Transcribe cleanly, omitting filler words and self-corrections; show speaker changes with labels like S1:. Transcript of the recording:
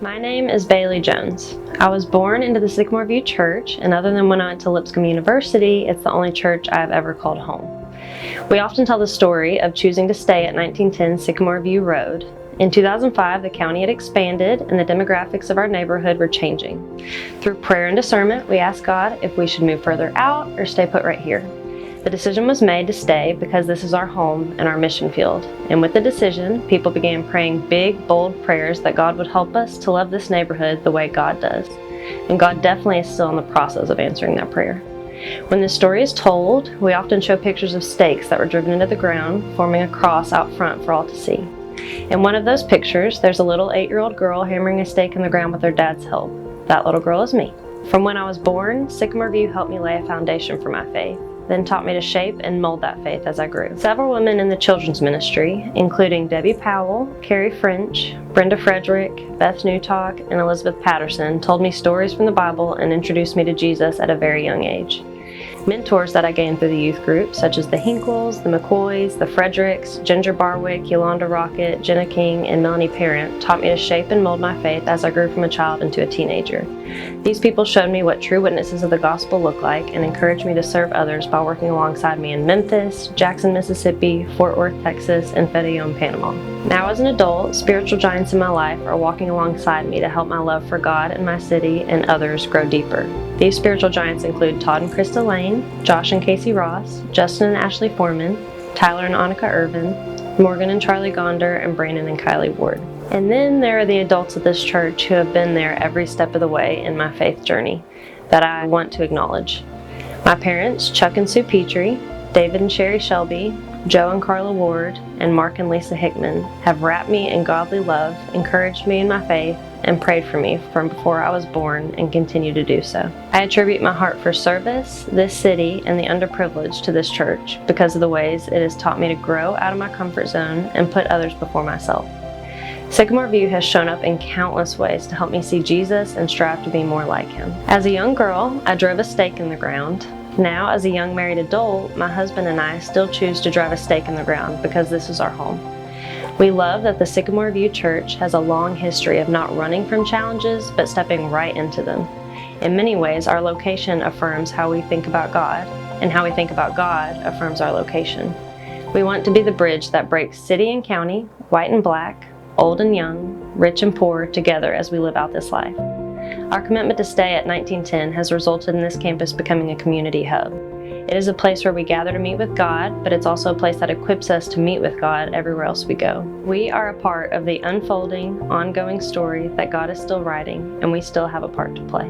S1: My name is Bailey Jones. I was born into the Sycamore View Church, and other than when I went to Lipscomb University, it's the only church I have ever called home. We often tell the story of choosing to stay at 1910 Sycamore View Rd. In 2005, the county had expanded and the demographics of our neighborhood were changing. Through prayer and discernment, we asked God if we should move further out or stay put right here. The decision was made to stay because this is our home and our mission field. And with the decision, people began praying big, bold prayers that God would help us to love this neighborhood the way God does. And God definitely is still in the process of answering that prayer. When this story is told, we often show pictures of stakes that were driven into the ground, forming a cross out front for all to see. In one of those pictures, there's a little 8-year-old girl hammering a stake in the ground with her dad's help. That little girl is me. From when I was born, Sycamore View helped me lay a foundation for my faith, then taught me to shape and mold that faith as I grew. Several women in the children's ministry, including Debbie Powell, Carrie French, Brenda Frederick, Beth Newtalk, and Elizabeth Patterson, told me stories from the Bible and introduced me to Jesus at a very young age. Mentors that I gained through the youth group, such as the Hinkles, the McCoys, the Fredericks, Ginger Barwick, Yolanda Rocket, Jenna King, and Melanie Parent, taught me to shape and mold my faith as I grew from a child into a teenager. These people showed me what true witnesses of the gospel look like and encouraged me to serve others by working alongside me in Memphis, Jackson, Mississippi, Fort Worth, Texas, and Fedellon, Panama. Now as an adult, spiritual giants in my life are walking alongside me to help my love for God and my city and others grow deeper. These spiritual giants include Todd and Krista Lane, Josh and Casey Ross, Justin and Ashley Foreman, Tyler and Annika Irvin, Morgan and Charlie Gonder, and Brandon and Kylie Ward. And then there are the adults of this church who have been there every step of the way in my faith journey that I want to acknowledge. My parents, Chuck and Sue Petrie, David and Sherry Shelby, Joe and Carla Ward, and Mark and Lisa Hickman have wrapped me in godly love, encouraged me in my faith, and prayed for me from before I was born and continue to do so. I attribute my heart for service, this city, and the underprivileged to this church because of the ways it has taught me to grow out of my comfort zone and put others before myself. Sycamore View has shown up in countless ways to help me see Jesus and strive to be more like him. As a young girl, I drove a stake in the ground. Now, as a young married adult, my husband and I still choose to drive a stake in the ground because this is our home. We love that the Sycamore View Church has a long history of not running from challenges, but stepping right into them. In many ways, our location affirms how we think about God, and how we think about God affirms our location. We want to be the bridge that breaks city and county, white and black, old and young, rich and poor together as we live out this life. Our commitment to stay at 1910 has resulted in this campus becoming a community hub. It is a place where we gather to meet with God, but it's also a place that equips us to meet with God everywhere else we go. We are a part of the unfolding, ongoing story that God is still writing, and we still have a part to play.